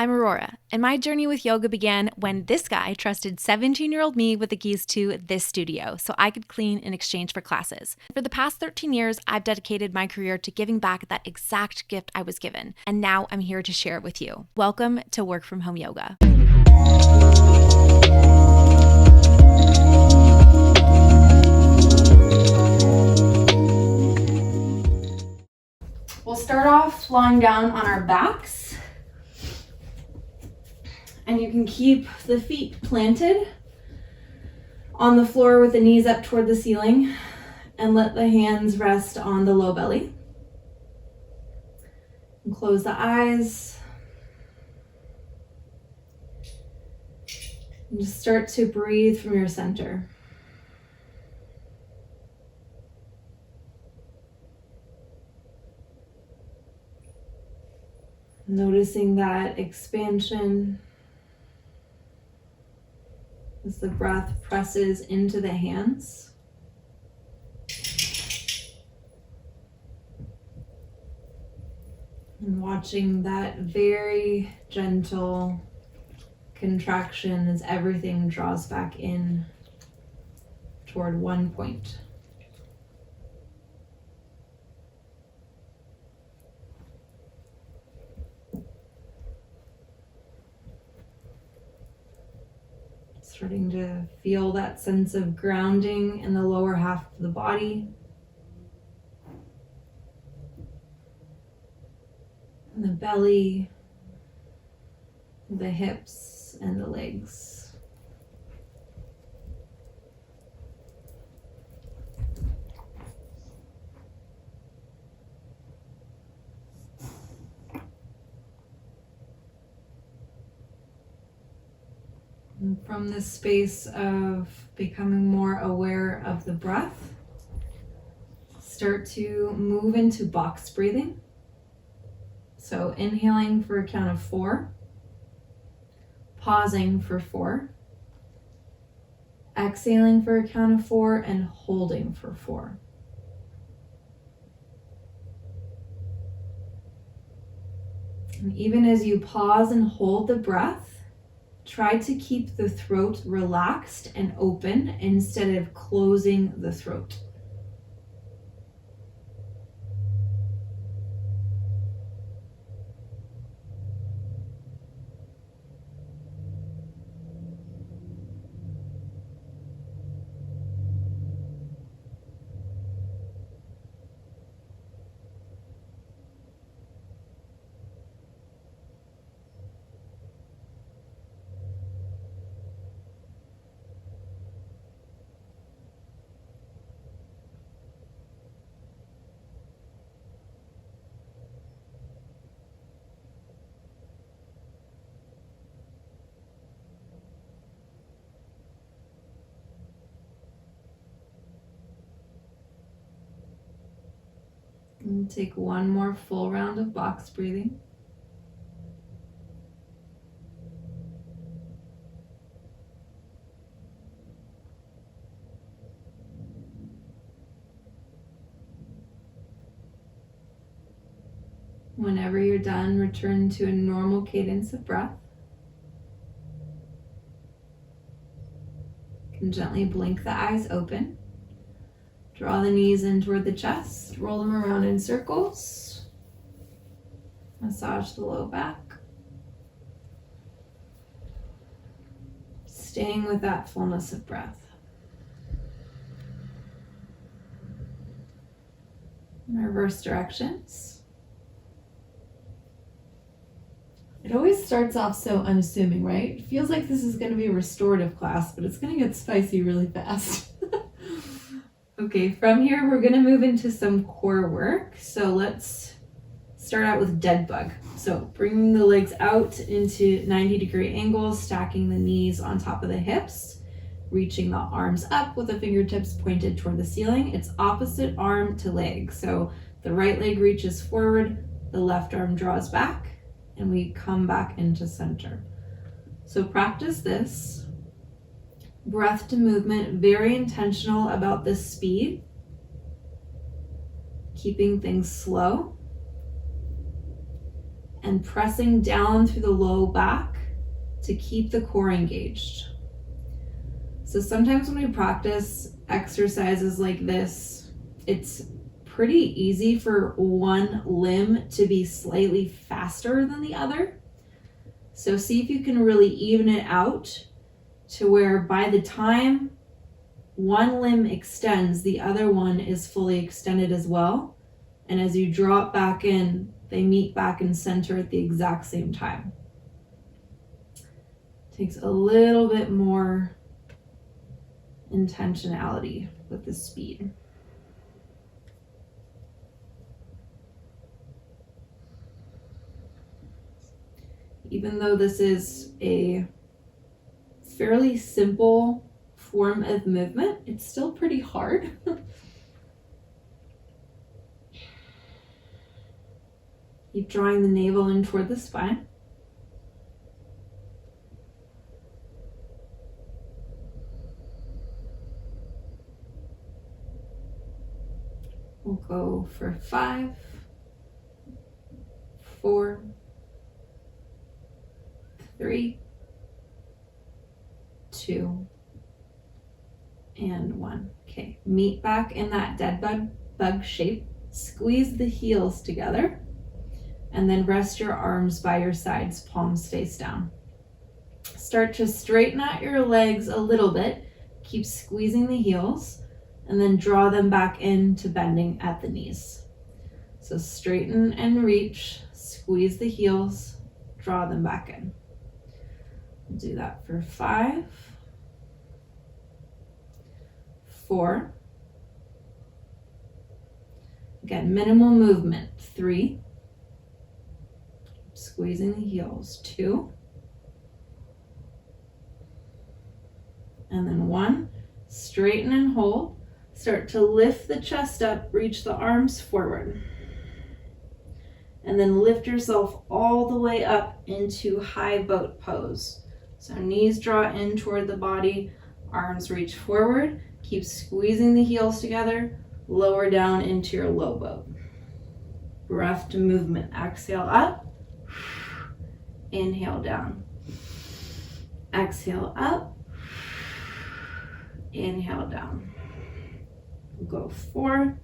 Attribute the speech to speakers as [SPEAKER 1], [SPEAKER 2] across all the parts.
[SPEAKER 1] I'm Aurora, and my journey with yoga began when this guy trusted 17-year-old me with the keys to this studio so I could clean in exchange for classes. For the past 13 years, I've dedicated my career to giving back that exact gift I was given, and now I'm here to share it with you. Welcome to Work From Home Yoga. We'll start off lying down on our backs. And you can keep the feet planted on the floor with the knees up toward the ceiling and let the hands rest on the low belly. And close the eyes. And just start to breathe from your center. Noticing that expansion as the breath presses into the hands. And watching that very gentle contraction as everything draws back in toward one point. Starting to feel that sense of grounding in the lower half of the body. And the belly, the hips, and the legs. And from this space of becoming more aware of the breath, start to move into box breathing. So inhaling for a count of 4, pausing for 4, exhaling for a count of 4, and holding for 4. And even as you pause and hold the breath, try to keep the throat relaxed and open instead of closing the throat. And take one more full round of box breathing. Whenever you're done, return to a normal cadence of breath. You can gently blink the eyes open. Draw the knees in toward the chest, roll them around in circles. Massage the low back. Staying with that fullness of breath. And reverse directions. It always starts off so unassuming, right? It feels like this is going to be a restorative class, but it's going to get spicy really fast. Okay, from here we're going to move into some core work. So let's start out with dead bug. So bringing the legs out into 90-degree angles, stacking the knees on top of the hips, reaching the arms up with the fingertips pointed toward the ceiling. It's opposite arm to leg. So the right leg reaches forward, the left arm draws back, and we come back into center. So practice this. Breath to movement, very intentional about the speed. Keeping things slow. and pressing down through the low back to keep the core engaged. So sometimes when we practice exercises like this, it's pretty easy for one limb to be slightly faster than the other. So see if you can really even it out to where by the time one limb extends, the other one is fully extended as well. And as you drop back in, they meet back in center at the exact same time. Takes a little bit more intentionality with the speed. Even though this is a fairly simple form of movement, it's still pretty hard. Keep drawing the navel in toward the spine. We'll go for 5, 4, 3, 2, and 1. Okay, meet back in that dead bug shape. Squeeze the heels together and then rest your arms by your sides, palms face down. Start to straighten out your legs a little bit. Keep squeezing the heels and then draw them back into bending at the knees. So straighten and reach, squeeze the heels, draw them back in. We'll do that for 5, 4. Again, minimal movement. 3. Squeezing the heels. 2. And then 1. Straighten and hold. Start to lift the chest up, reach the arms forward. And then lift yourself all the way up into high boat pose. So knees draw in toward the body, arms reach forward. Keep squeezing the heels together, lower down into your low boat. Breath to movement. Exhale up, inhale down. Exhale up, inhale down. We'll go 4,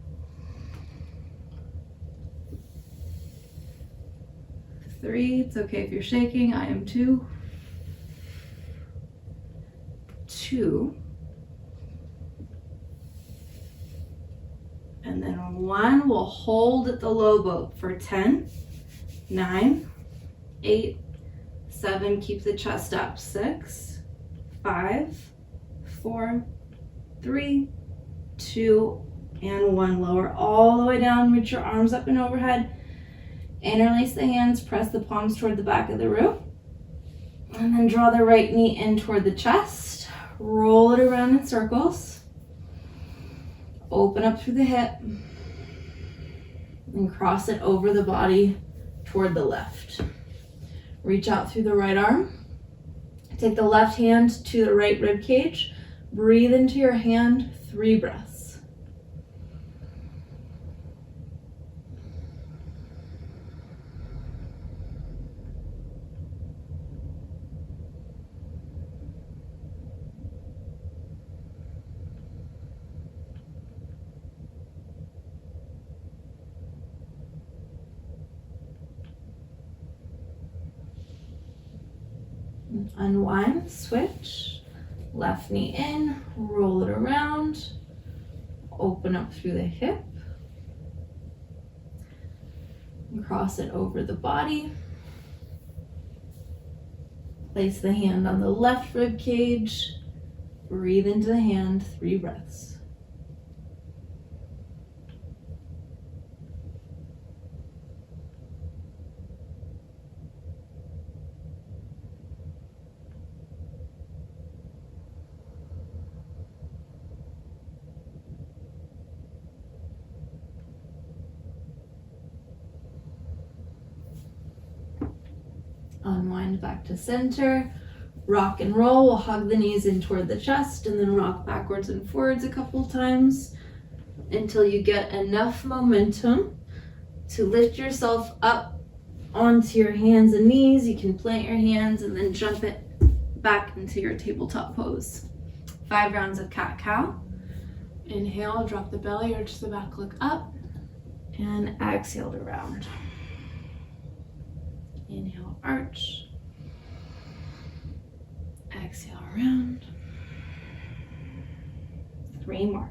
[SPEAKER 1] 3. It's okay if you're shaking. I am 2, 2. And then 1. We'll hold at the low boat for 10, 9, 8, 7. Keep the chest up. 6, 5, 4, 3, 2, and 1. Lower all the way down. Reach your arms up and overhead. Interlace the hands. Press the palms toward the back of the room. And then draw the right knee in toward the chest. Roll it around in circles. Open up through the hip. And cross it over the body toward the left. Reach out through the right arm. Take the left hand to the right rib cage. Breathe into your hand. 3 breaths. Unwind, switch, left knee in, roll it around, open up through the hip, and cross it over the body. Place the hand on the left rib cage, breathe into the hand, 3 breaths. Unwind back to center, rock and roll. We'll hug the knees in toward the chest and then rock backwards and forwards a couple times until you get enough momentum to lift yourself up onto your hands and knees. You can plant your hands and then jump it back into your tabletop pose. 5 rounds of cat-cow. Inhale, drop the belly, arch the back, look up, and exhale to round. Inhale, arch. Exhale, round. 3 more.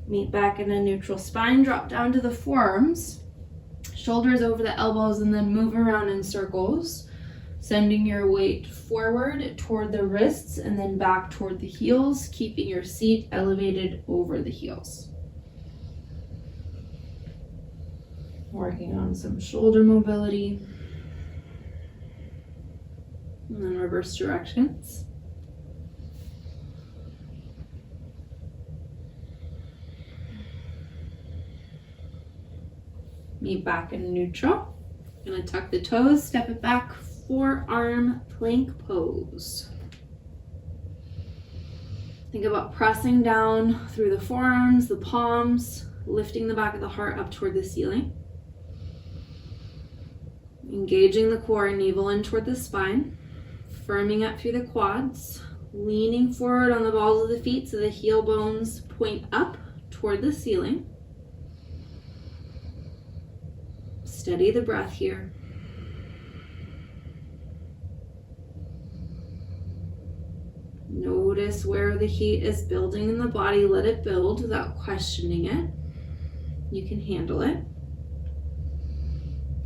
[SPEAKER 1] Meet back in a neutral spine, drop down to the forearms, shoulders over the elbows, and then move around in circles, sending your weight forward toward the wrists and then back toward the heels, keeping your seat elevated over the heels. Working on some shoulder mobility. And then reverse directions. Meet back in neutral. Gonna tuck the toes, step it back, forearm plank pose. Think about pressing down through the forearms, the palms, lifting the back of the heart up toward the ceiling. Engaging the core, navel in toward the spine, firming up through the quads, leaning forward on the balls of the feet so the heel bones point up toward the ceiling. Steady the breath here. Notice where the heat is building in the body. Let it build without questioning it. You can handle it.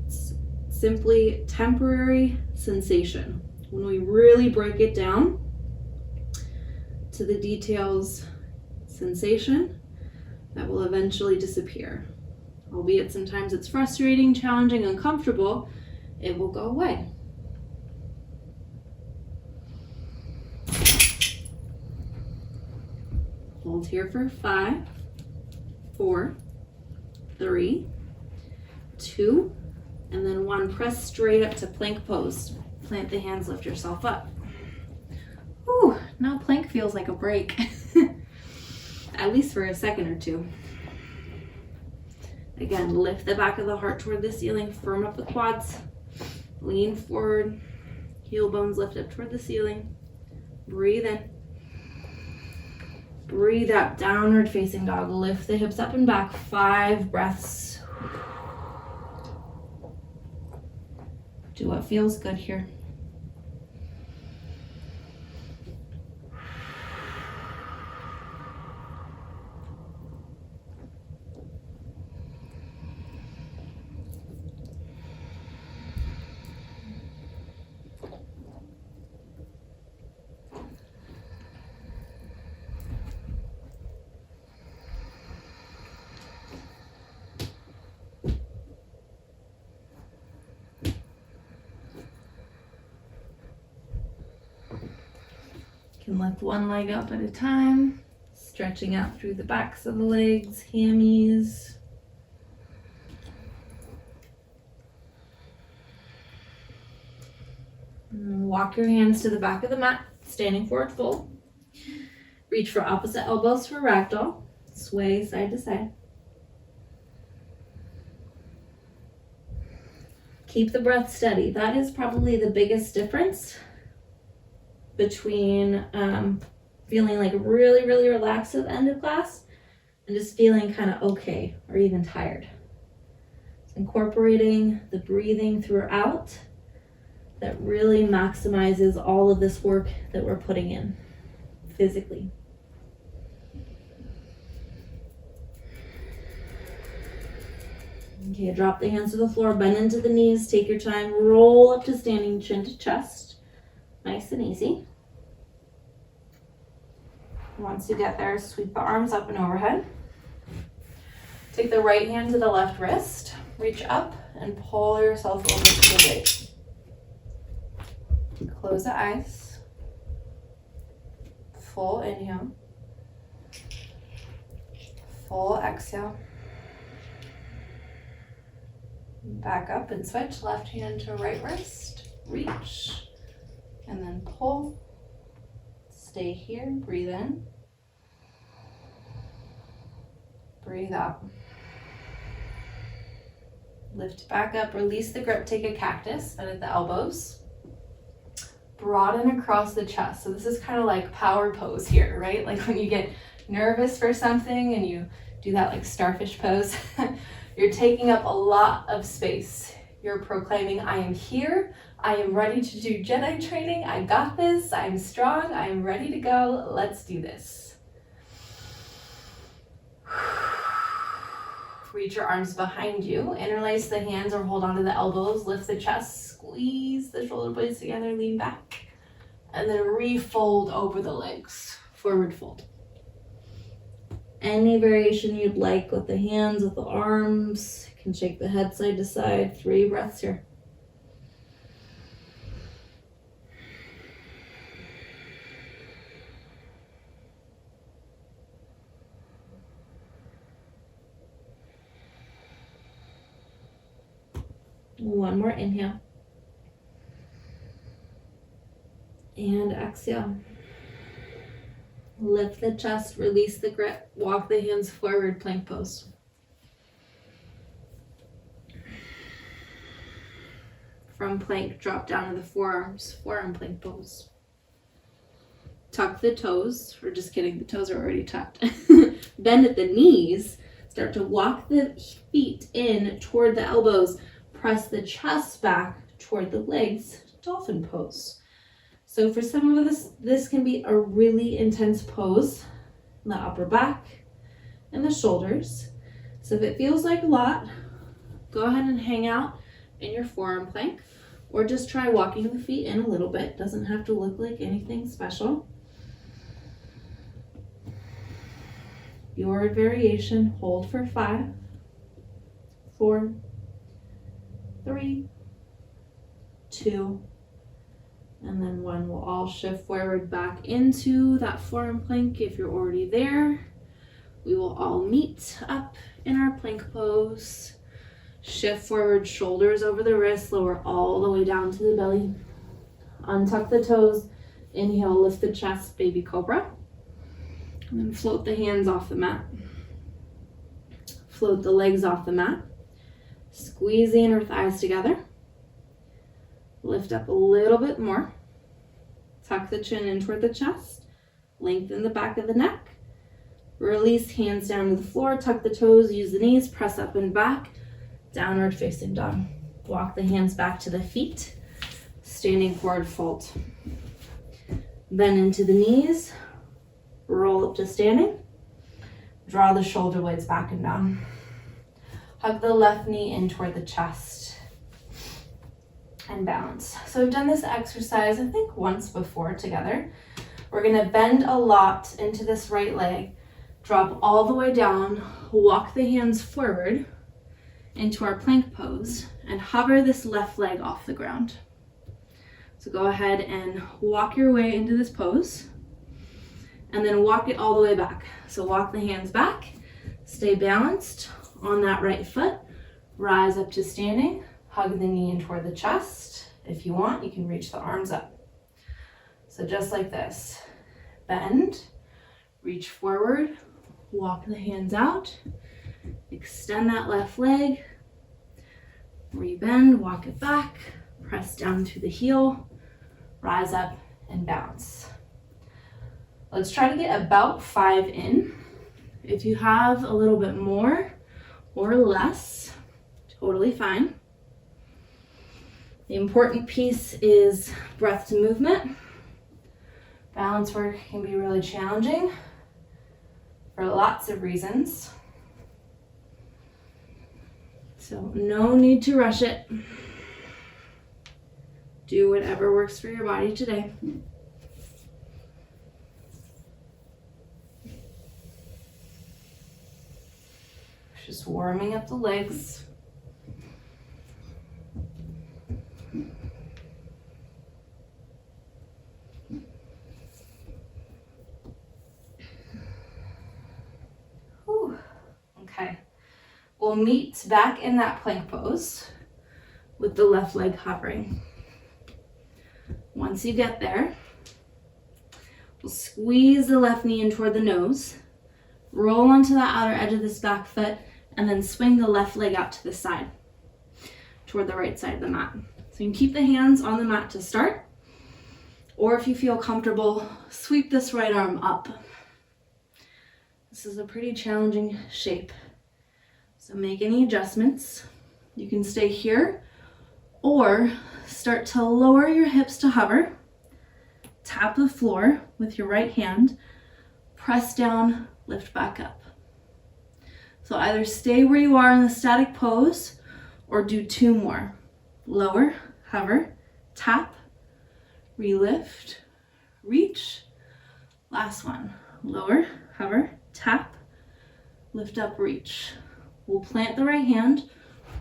[SPEAKER 1] It's simply temporary sensation. When we really break it down to the details, sensation, that will eventually disappear. Albeit sometimes it's frustrating, challenging, uncomfortable, it will go away. Hold here for 5, 4, 3, 2, and then 1. Press straight up to plank pose. Plant the hands, lift yourself up. Whew, now plank feels like a break. At least for a second or two. Again, lift the back of the heart toward the ceiling, firm up the quads, lean forward, heel bones lift up toward the ceiling. Breathe in. Breathe out, downward facing dog. Lift the hips up and back, 5 breaths. Do what feels good here. Can lift one leg up at a time, stretching out through the backs of the legs, hammies. And walk your hands to the back of the mat, standing forward fold. Reach for opposite elbows for ragdoll. Sway side to side. Keep the breath steady. That is probably the biggest difference between feeling like really, really relaxed at the end of class and just feeling kind of okay or even tired. So incorporating the breathing throughout that really maximizes all of this work that we're putting in physically. Okay, drop the hands to the floor, bend into the knees, take your time, roll up to standing, chin to chest. Nice and easy. Once you get there, sweep the arms up and overhead. Take the right hand to the left wrist, reach up and pull yourself over to the right. Close the eyes. Full inhale. Full exhale. Back up and switch. Left hand to right wrist. Reach. And then pull. Stay here. Breathe in. Breathe out. Lift back up. Release the grip. Take a cactus. Bend at the elbows. Broaden across the chest. So this is kind of like power pose here, right? Like when you get nervous for something and you do that like starfish pose. You're taking up a lot of space. You're proclaiming, I am here. I am ready to do Jedi training. I got this. I'm strong. I am ready to go. Let's do this. Reach your arms behind you. Interlace the hands or hold onto the elbows. Lift the chest. Squeeze the shoulder blades together. Lean back. And then refold over the legs. Forward fold. Any variation you'd like with the hands, with the arms. You can shake the head side to side. 3 breaths here. One more inhale. And exhale. Lift the chest, release the grip, walk the hands forward, plank pose. From plank, drop down to the forearms, forearm plank pose. Tuck the toes, or just kidding, the toes are already tucked. Bend at the knees, start to walk the feet in toward the elbows, press the chest back toward the legs, dolphin pose. So for some of this can be a really intense pose in the upper back and the shoulders. So if it feels like a lot, go ahead and hang out in your forearm plank or just try walking the feet in a little bit. Doesn't have to look like anything special. Your variation, hold for 5, 4, 3, 2, and then 1. We'll all shift forward back into that forearm plank if you're already there. We will all meet up in our plank pose. Shift forward, shoulders over the wrists, lower all the way down to the belly. Untuck the toes. Inhale, lift the chest, baby cobra. And then float the hands off the mat. Float the legs off the mat. Squeeze the inner thighs together. Lift up a little bit more. Tuck the chin in toward the chest. Lengthen the back of the neck. Release hands down to the floor. Tuck the toes. Use the knees. Press up and back. Downward facing dog. Walk the hands back to the feet. Standing forward fold. Bend into the knees. Roll up to standing. Draw the shoulder blades back and down. Hug the left knee in toward the chest. And balance. So we've done this exercise, I think, once before together. We're going to bend a lot into this right leg. Drop all the way down. Walk the hands forward into our plank pose. And hover this left leg off the ground. So go ahead and walk your way into this pose. And then walk it all the way back. So walk the hands back. Stay balanced on that right foot. Rise up to standing. Hug the knee in toward the chest. If you want, you can reach the arms up. So just like this. Bend. Reach forward. Walk the hands out. Extend that left leg. Rebend. Walk it back. Press down to the heel. Rise up and balance. Let's try to get about 5 in. If you have a little bit more or less, totally fine. The important piece is breath to movement. Balance work can be really challenging for lots of reasons. So no need to rush it. Do whatever works for your body today. Just warming up the legs. Whew.
[SPEAKER 2] We'll meet back in that plank pose with the left leg hovering. Once you get there, we'll squeeze the left knee in toward the nose, roll onto the outer edge of this back foot, and then swing the left leg out to the side, toward the right side of the mat. So you can keep the hands on the mat to start, or if you feel comfortable, sweep this right arm up. This is a pretty challenging shape, so make any adjustments. You can stay here, or start to lower your hips to hover, tap the floor with your right hand, press down, lift back up. So either stay where you are in the static pose, or do 2 more. Lower, hover, tap, relift, reach. Last one. Lower, hover, tap, lift up, reach. We'll plant the right hand,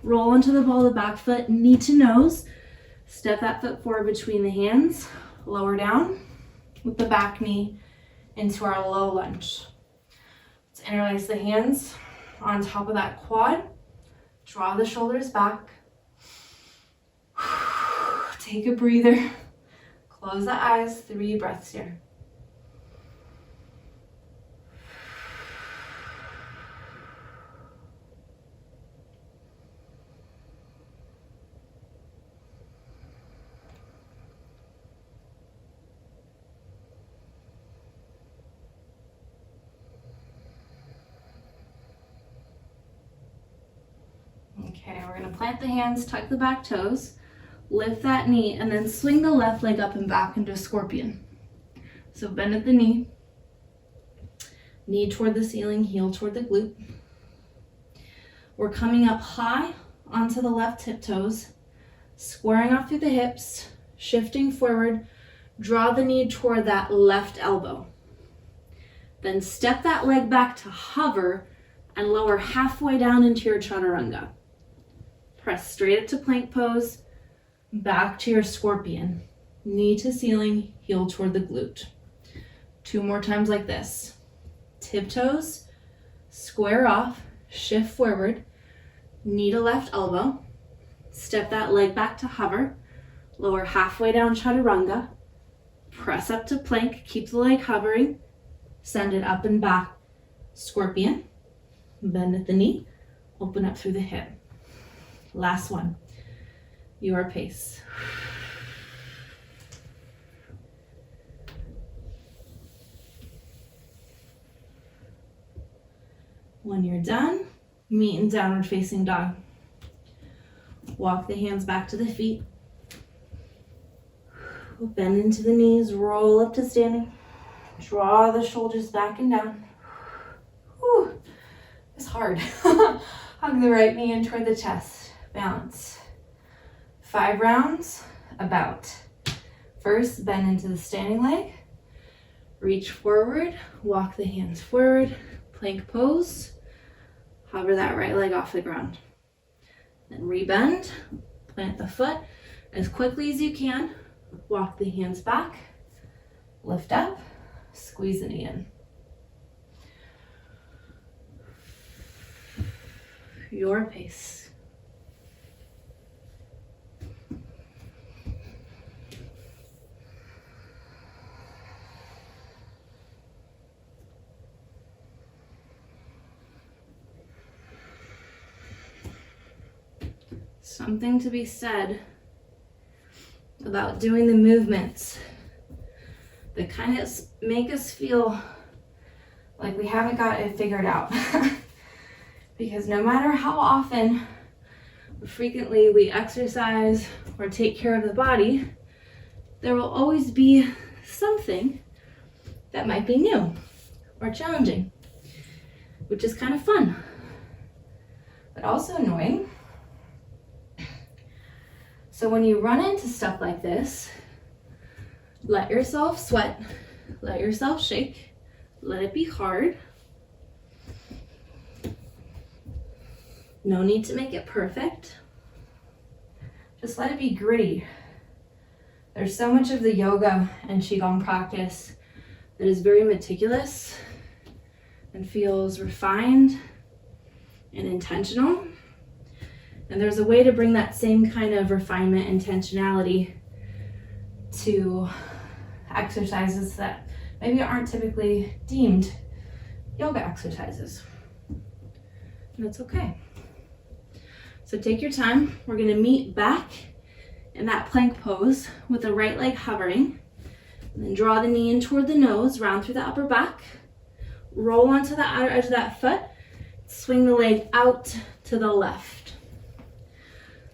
[SPEAKER 2] roll into the ball of the back foot, knee to nose. Step that foot forward between the hands, lower down with the back knee into our low lunge. Let's interlace the hands on top of that quad. Draw the shoulders back. Take a breather. Close the eyes, 3 breaths here. Okay, we're gonna plant the hands, tuck the back toes, lift that knee, and then swing the left leg up and back into a scorpion. So bend at the knee, knee toward the ceiling, heel toward the glute. We're coming up high onto the left tiptoes, squaring off through the hips, shifting forward, draw the knee toward that left elbow. Then step that leg back to hover and lower halfway down into your chaturanga. Press straight up to plank pose, back to your scorpion. Knee to ceiling, heel toward the glute. 2 more times like this. Tiptoes, square off, shift forward, knee to left elbow. Step that leg back to hover, lower halfway down chaturanga. Press up to plank, keep the leg hovering, send it up and back. Scorpion, bend at the knee, open up through the hip. Last one, your pace. When you're done, meet in downward facing dog. Walk the hands back to the feet. Bend into the knees, roll up to standing. Draw the shoulders back and down. Whew, it's hard. Hug the right knee in toward the chest. Balance. 5 rounds, about. First, bend into the standing leg. Reach forward, walk the hands forward, plank pose. Hover that right leg off the ground. Then rebend, plant the foot as quickly as you can. Walk the hands back, lift up, squeeze the knee in. Your pace. Something to be said about doing the movements that kind of make us feel like we haven't got it figured out. Because no matter how often or frequently we exercise or take care of the body, there will always be something that might be new or challenging, which is kind of fun, but also annoying. So when you run into stuff like this, let yourself sweat, let yourself shake, let it be hard. No need to make it perfect. Just let it be gritty. There's so much of the yoga and qigong practice that is very meticulous and feels refined and intentional. And there's a way to bring that same kind of refinement, intentionality to exercises that maybe aren't typically deemed yoga exercises. And it's okay. So take your time. We're going to meet back in that plank pose with the right leg hovering. And then draw the knee in toward the nose, round through the upper back. Roll onto the outer edge of that foot. Swing the leg out to the left.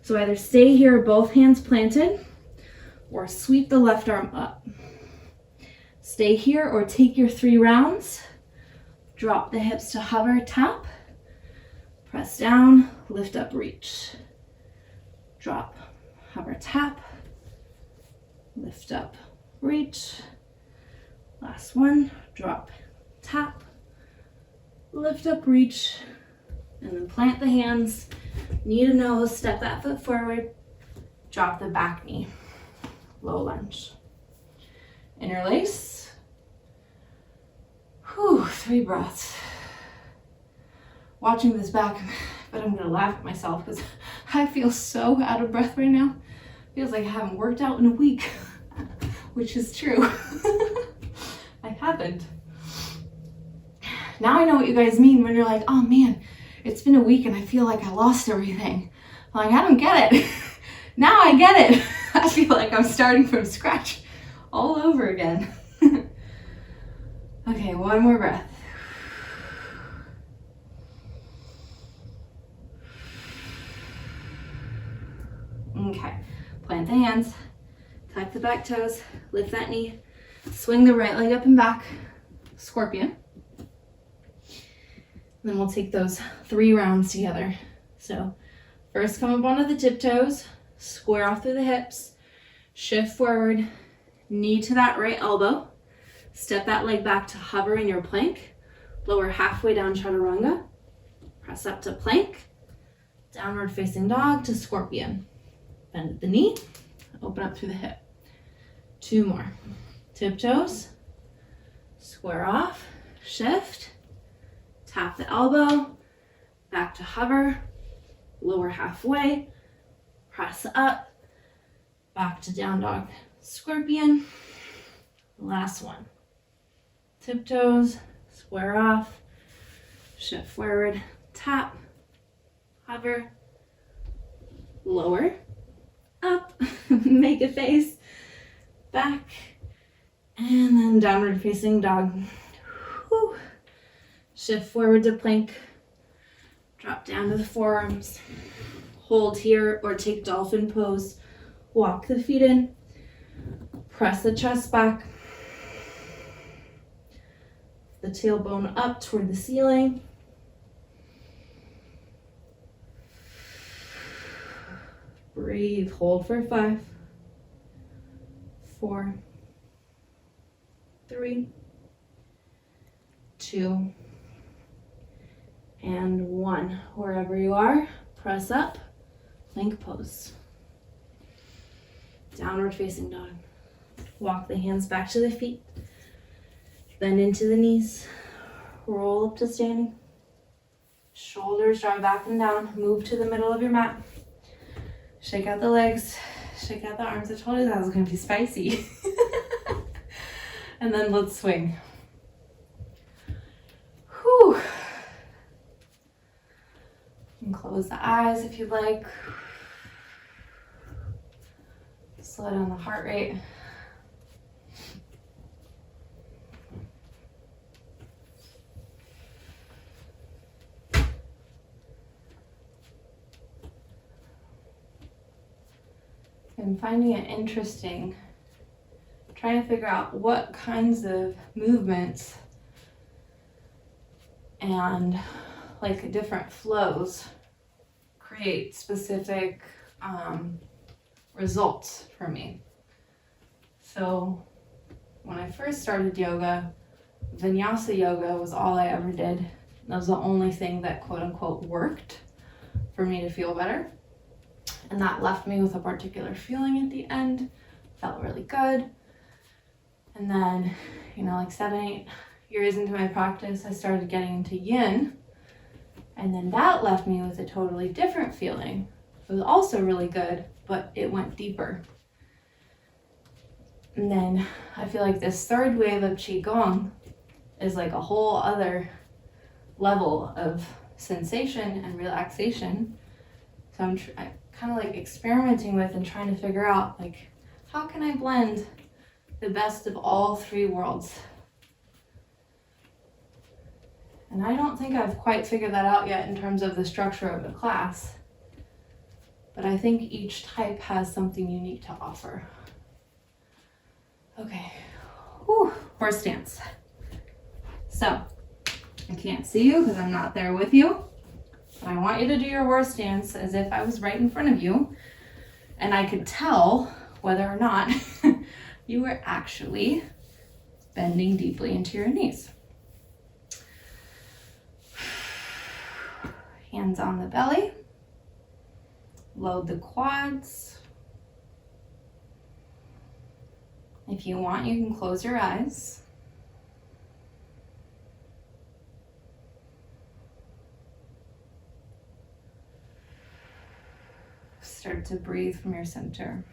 [SPEAKER 2] So either stay here, both hands planted, or sweep the left arm up. Stay here or take your 3 rounds. Drop the hips to hover, tap. Press down, lift up, reach. Drop, hover, tap. Lift up, reach. Last one, drop, tap. Lift up, reach. And then plant the hands, knee to nose, step that foot forward. Drop the back knee, low lunge. Interlace. Whew, 3 breaths. Watching this back, but I'm gonna laugh at myself because I feel so out of breath right now. Feels like I haven't worked out in a week, which is true. I haven't. Now I know what you guys mean when you're like, oh man, it's been a week and I feel like I lost everything. I'm like, I don't get it. Now I get it. I feel like I'm starting from scratch all over again. Okay, one more breath. Okay, plant the hands, tuck the back toes, lift that knee, swing the right leg up and back, scorpion. Then we'll take those 3 rounds together. So first come up onto the tiptoes, square off through the hips, shift forward, knee to that right elbow, step that leg back to hover in your plank, lower halfway down chaturanga, press up to plank, downward facing dog to scorpion. Bend at the knee, open up through the hip. 2 more. Tiptoes, square off, shift, tap the elbow, back to hover, lower halfway, press up, back to down dog, scorpion. Last one. Tiptoes, square off, shift forward, tap, hover, lower, up, make a face, back, and then downward facing dog. Whew. Shift forward to plank, drop down to the forearms, hold here or take dolphin pose, walk the feet in, press the chest back, the tailbone up toward the ceiling. Breathe, hold for 5, 4, 3, 2, and 1. Wherever you are, press up, plank pose. Downward facing dog. Walk the hands back to the feet. Bend into the knees. Roll up to standing. Shoulders draw back and down. Move to the middle of your mat. Shake out the legs. Shake out the arms. I told you that was going to be spicy. And then let's swing. Whew. You can close the eyes if you'd like. Slow down the heart rate. I'm finding it interesting trying to figure out what kinds of movements and like different flows create specific results for me. So when I first started yoga, vinyasa yoga was all I ever did. That was the only thing that quote unquote worked for me to feel better. And that left me with a particular feeling at the end. Felt really good. And then, like 7, 8 years into my practice, I started getting into yin. And then that left me with a totally different feeling. It was also really good, but it went deeper. And then I feel like this third wave of qigong is like a whole other level of sensation and relaxation. So I'm kind of like experimenting with and trying to figure out, like, how can I blend the best of all three worlds? And I don't think I've quite figured that out yet in terms of the structure of the class, but I think each type has something unique to offer. Okay, whew, horse stance. So, I can't see you because I'm not there with you, but I want you to do your horse stance as if I was right in front of you, and I could tell whether or not you were actually bending deeply into your knees. Hands on the belly. Load the quads. If you want, you can close your eyes. Start to breathe from your center.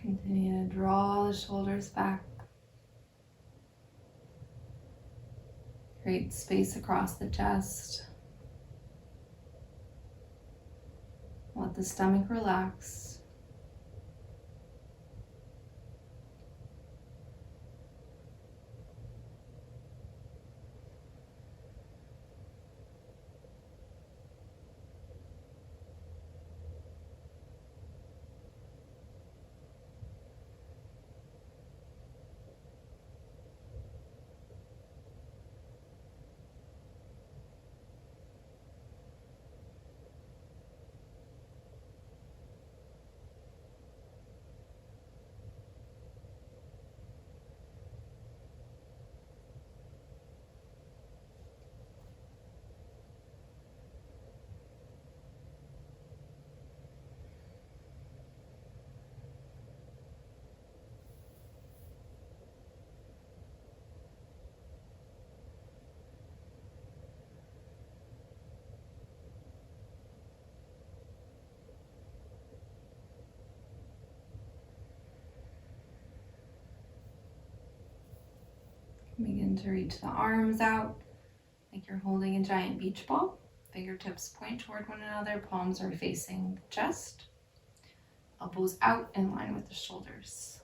[SPEAKER 2] Continue to draw the shoulders back. Create space across the chest. Let the stomach relax. Begin to reach the arms out like you're holding a giant beach ball. Fingertips point toward one another, palms are facing the chest. Elbows out in line with the shoulders.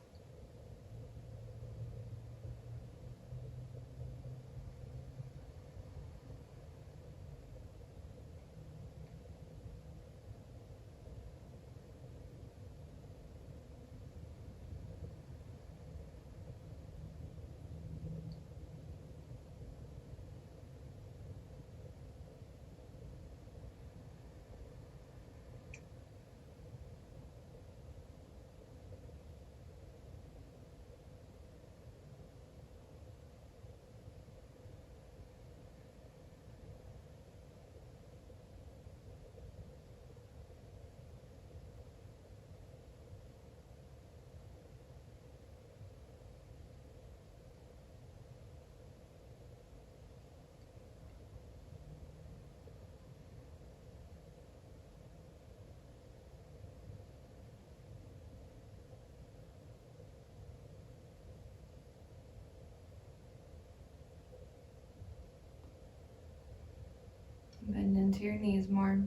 [SPEAKER 1] into your knees more.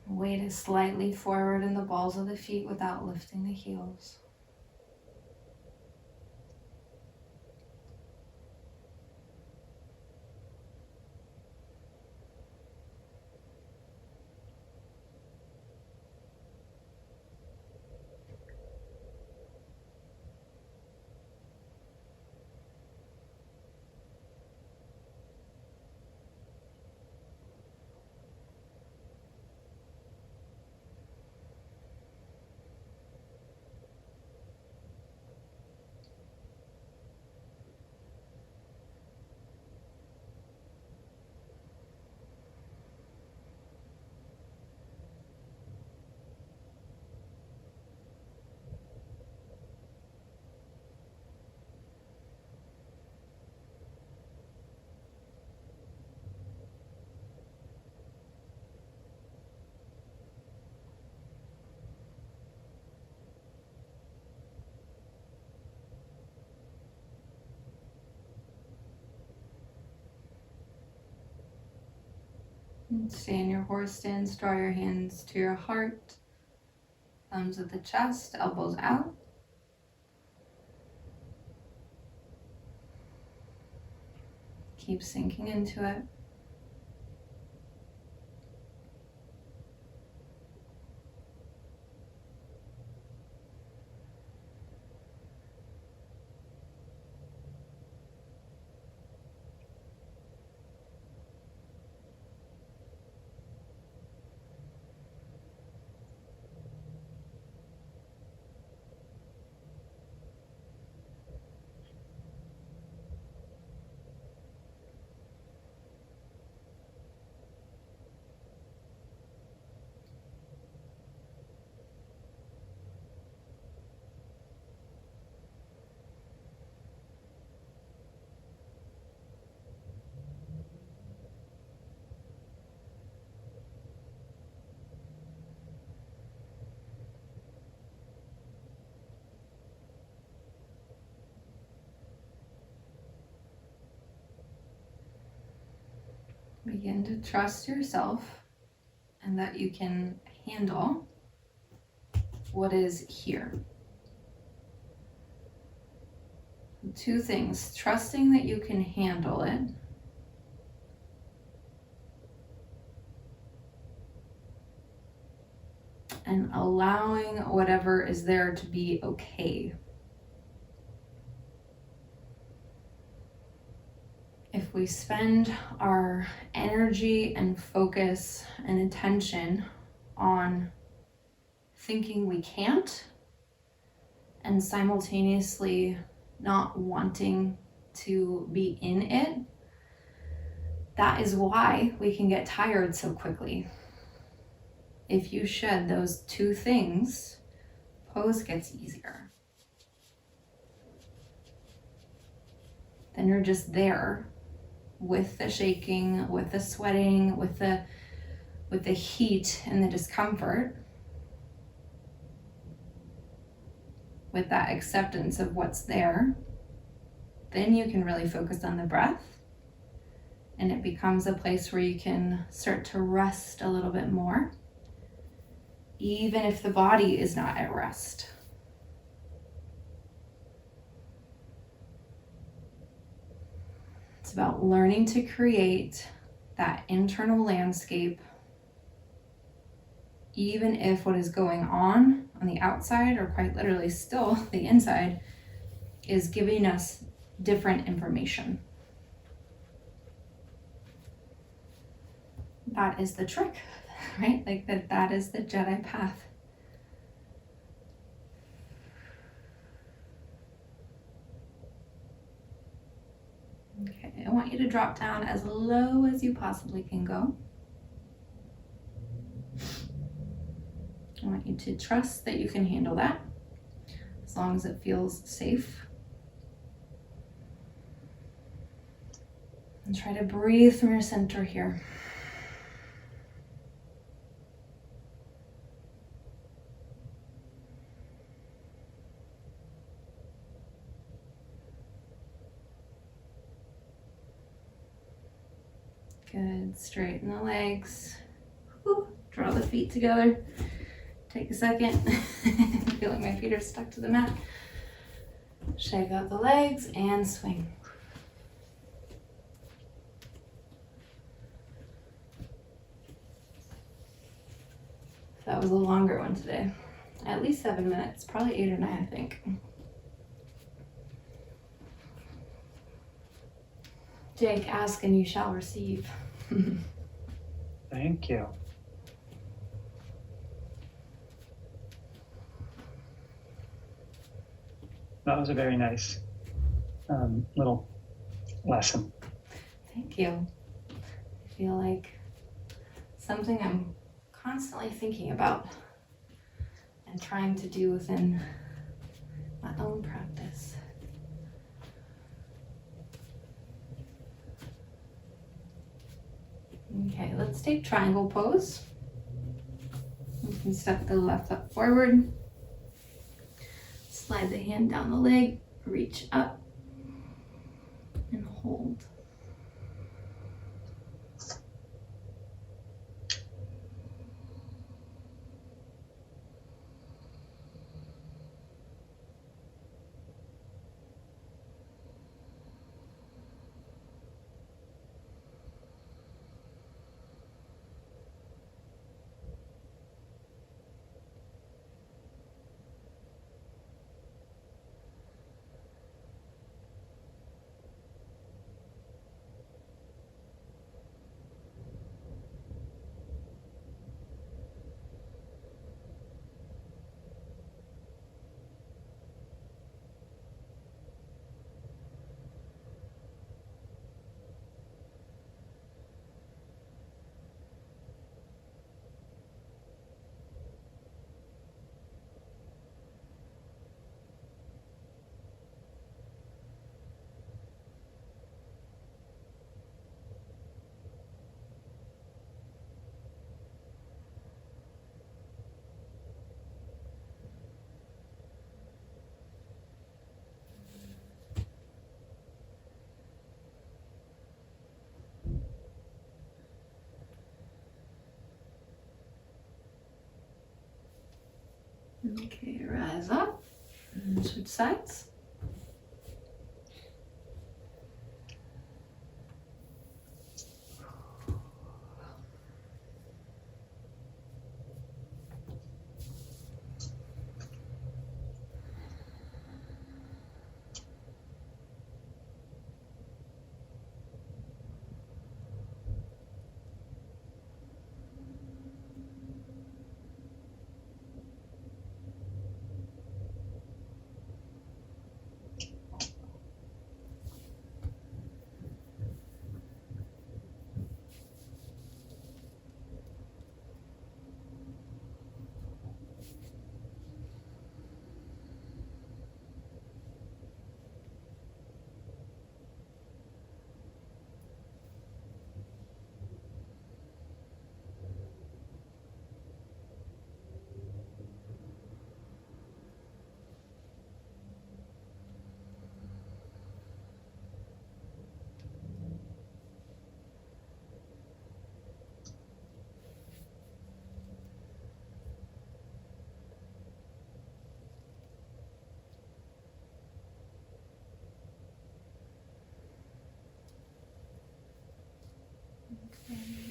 [SPEAKER 1] Weight is slightly forward in the balls of the feet without lifting the heels. Stay in your horse stance, draw your hands to your heart, thumbs at the chest, elbows out. Keep sinking into it. Begin to trust yourself and that you can handle what is here. Two things: trusting that you can handle it, and allowing whatever is there to be okay. If we spend our energy and focus and attention on thinking we can't and simultaneously not wanting to be in it, that is why we can get tired so quickly. If you shed those two things, pose gets easier. Then you're just there with the shaking, with the sweating, with the heat and the discomfort, with that acceptance of what's there. Then you can really focus on the breath, and it becomes a place where you can start to rest a little bit more, even if the body is not at rest. It's about learning to create that internal landscape, even if what is going on the outside, or quite literally still the inside, is giving us different information. That is the trick, right? Like that is the Jedi path. Okay, I want you to drop down as low as you possibly can go. I want you to trust that you can handle that, as long as it feels safe. And try to breathe from your center here.
[SPEAKER 2] Good. Straighten the legs. Woo. Draw the feet together. Take a second. I feel like my feet are stuck to the mat. Shake out the legs and swing. That was a longer one today. At least 7 minutes, probably 8 or 9, I think. Jake, ask and you shall receive.
[SPEAKER 3] Thank you. That was a very nice little lesson.
[SPEAKER 2] Thank you. I feel like something I'm constantly thinking about and trying to do within my own practice. Okay, let's take triangle pose. You can step the left foot forward, slide the hand down the leg, reach up, and hold. Okay, rise up and switch sides.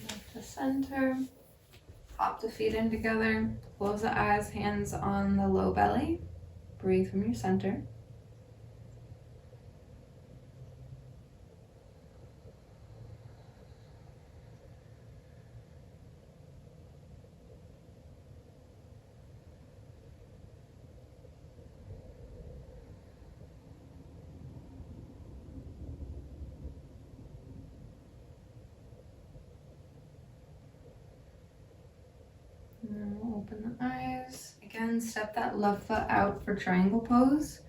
[SPEAKER 2] Back to center. Pop the feet in together. Close the eyes, hands on the low belly. Breathe from your center. And then we'll open the eyes. Again, step that left foot out for triangle pose.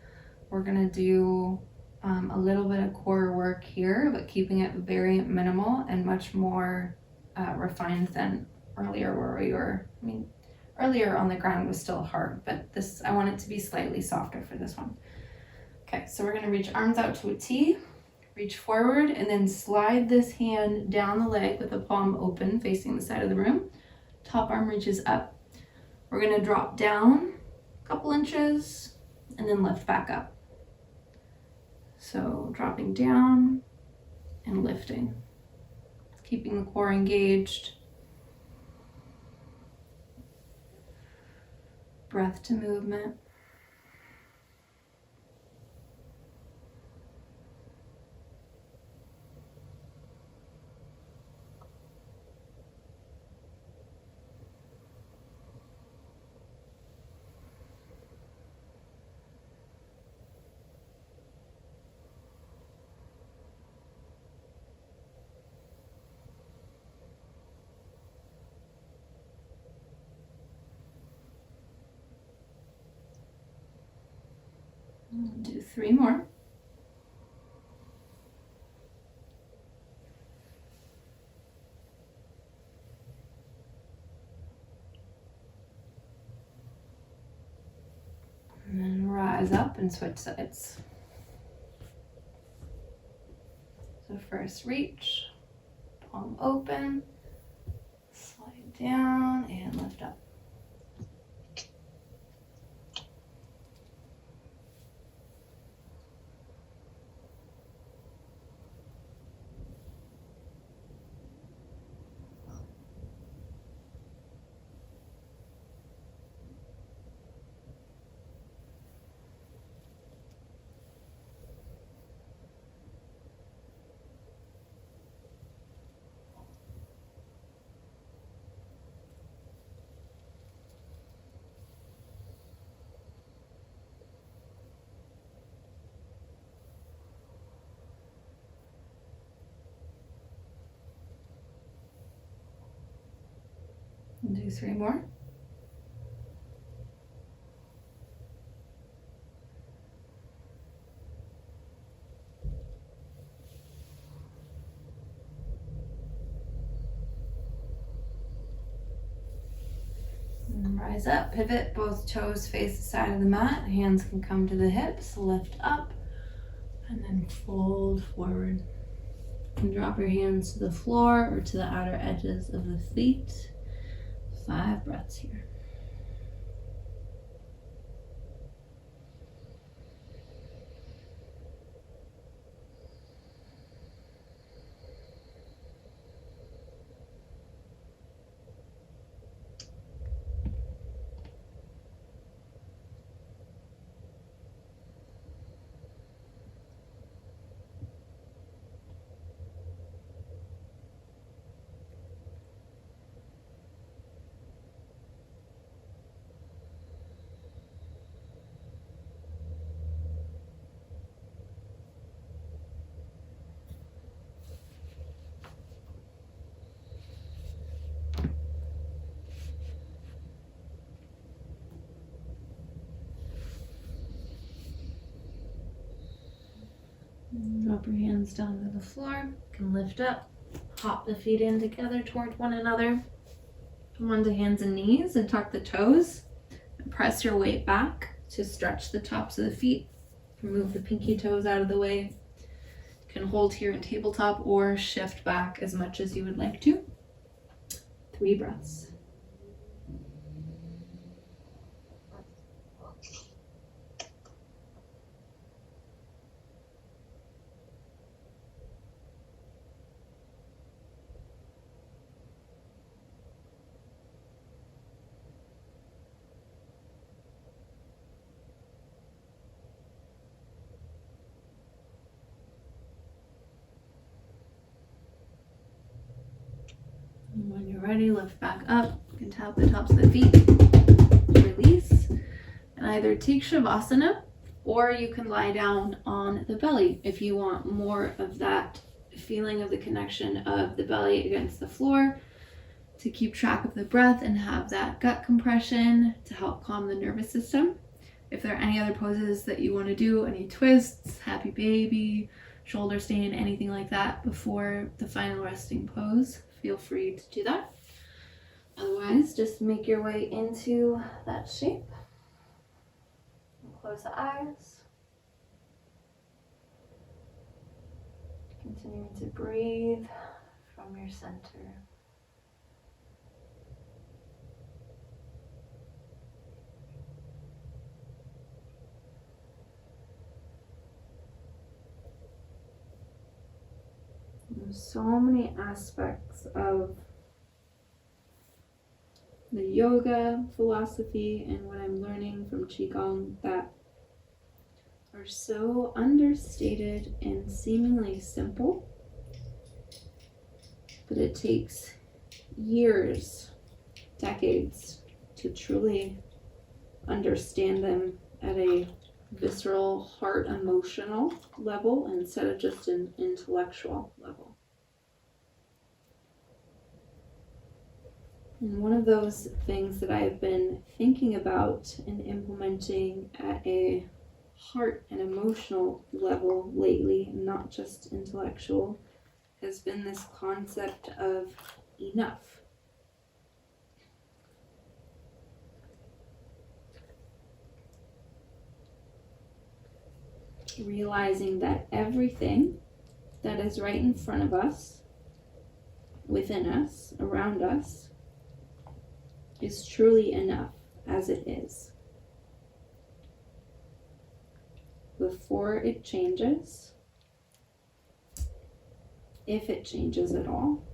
[SPEAKER 2] We're gonna do a little bit of core work here, but keeping it very minimal and much more refined than earlier where we were, earlier on the ground was still hard, but this, I want it to be slightly softer for this one. Okay, so we're gonna reach arms out to a T, Reach forward and then slide this hand down the leg with the palm open facing the side of the room. Top arm reaches up. We're going to drop down a couple inches and then lift back up. So dropping down and lifting, keeping the core engaged. Breath to movement. Do 3 more. And then rise up and switch sides. So first reach, palm open, slide down and lift up. And do 3 more. And rise up, pivot, both toes face the side of the mat. Hands can come to the hips, lift up, and then fold forward. And drop your hands to the floor or to the outer edges of the feet. 5 breaths here. Drop your hands down to the floor. You can lift up, hop the feet in together toward one another. Come onto hands and knees and tuck the toes. And press your weight back to stretch the tops of the feet. Move the pinky toes out of the way. You can hold here in tabletop or shift back as much as you would like to. 3 breaths. And when you're ready, lift back up. You can tap the tops of the feet, release, and either take Shavasana or you can lie down on the belly if you want more of that feeling of the connection of the belly against the floor to keep track of the breath and have that gut compression to help calm the nervous system. If there are any other poses that you want to do, any twists, happy baby, shoulder stand, anything like that before the final resting pose, feel free to do that. Otherwise, just make your way into that shape. Close the eyes.
[SPEAKER 1] Continuing to breathe from your center. There's so many aspects of the yoga philosophy and what I'm learning from qigong that are so understated and seemingly simple, but it takes years, decades to truly understand them at a visceral, heart, emotional level instead of just an intellectual level. And one of those things that I've been thinking about and implementing at a heart and emotional level lately, not just intellectual, has been this concept of enough. Realizing that everything that is right in front of us, within us, around us, is truly enough as it is. Before it changes, if it changes at all,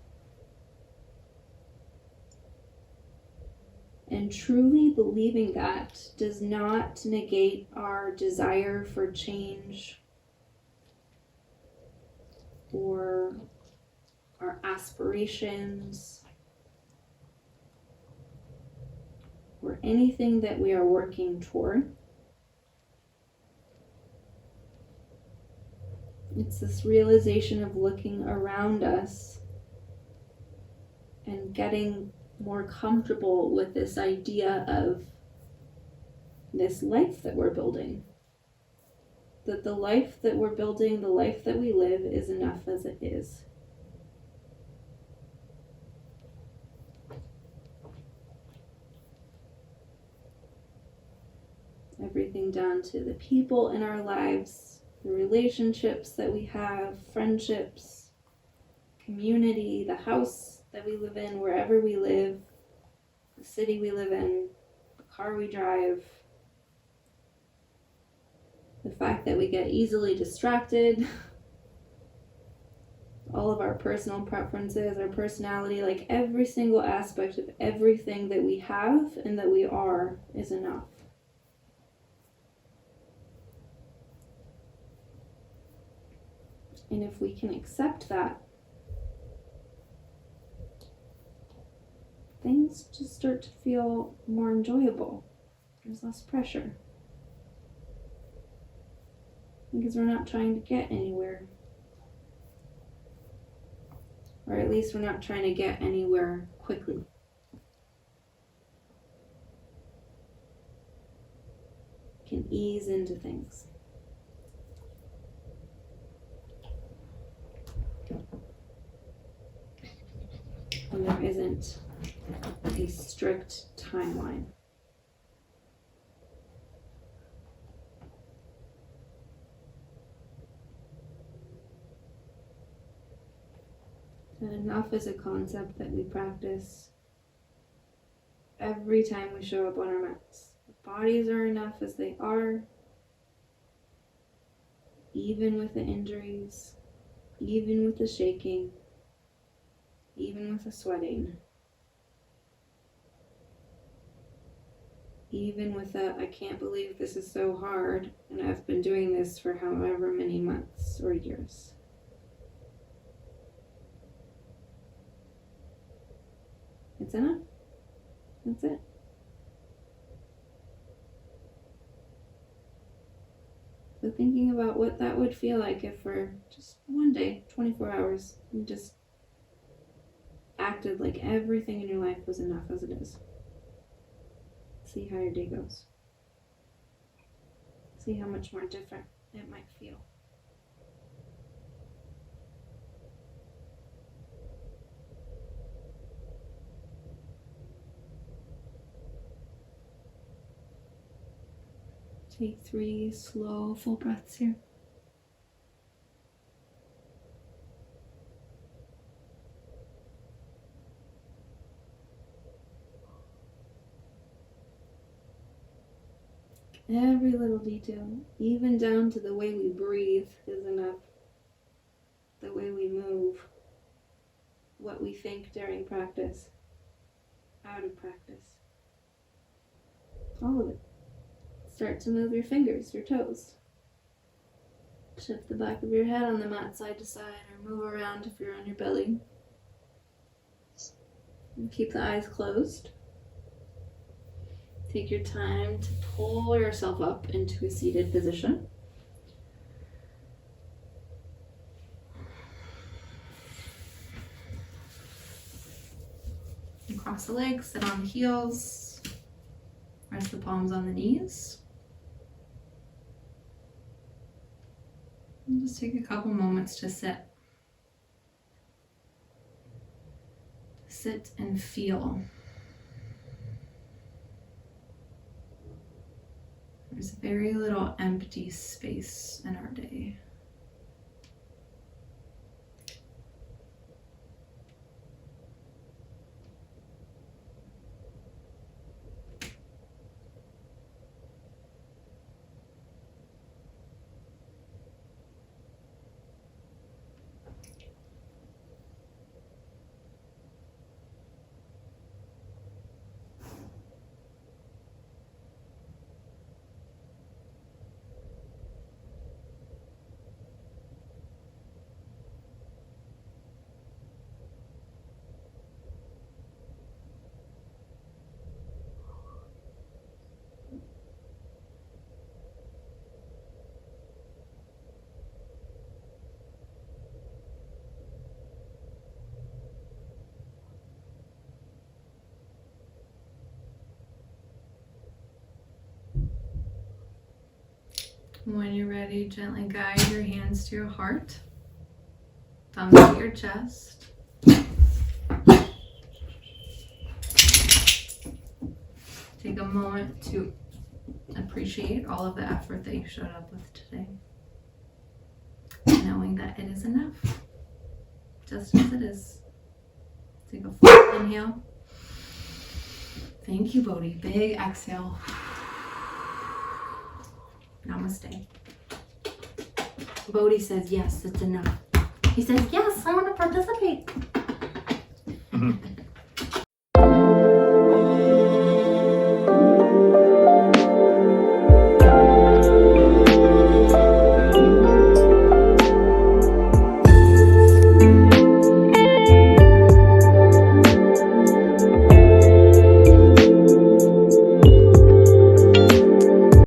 [SPEAKER 1] and truly believing that does not negate our desire for change or our aspirations or anything that we are working toward. It's this realization of looking around us and getting more comfortable with this idea of this life that we're building. That the life that we're building, the life that we live, is enough as it is. Everything down to the people in our lives, the relationships that we have, friendships, community, the house that we live in, wherever we live, the city we live in, the car we drive, the fact that we get easily distracted, all of our personal preferences, our personality, like every single aspect of everything that we have and that we are is enough. And if we can accept that, things just start to feel more enjoyable. There's less pressure. Because we're not trying to get anywhere. Or at least we're not trying to get anywhere quickly. Can ease into things. And there isn't a strict timeline. And enough is a concept that we practice every time we show up on our mats. The bodies are enough as they are, even with the injuries, even with the shaking, even with the sweating, even with the I can't believe this is so hard and I've been doing this for however many months or years. It's enough. That's it. So thinking about what that would feel like if for just one day, 24 hours, you just acted like everything in your life was enough as it is. See how your day goes. See how much more different it might feel. Take 3 slow, full breaths here.
[SPEAKER 2] Every little detail, even down to the way we breathe, is enough. The way we move, what we think during practice, out of practice. All of it. Start to move your fingers, your toes. Shift the back of your head on the mat side to side, or move around if you're on your belly. And keep the eyes closed. Take your time to pull yourself up into a seated position. And cross the legs, sit on the heels. Rest the palms on the knees. And just take a couple moments to sit. Sit and feel. There's very little empty space in our day. When you're ready, gently guide your hands to your heart, thumbs to your chest. Take a moment to appreciate all of the effort that you showed up with today, knowing that it is enough, just as it is. Take a full inhale. Thank you, Bodhi. Big exhale. Namaste. Bodhi says, yes, it's enough. He says, yes, I want to participate.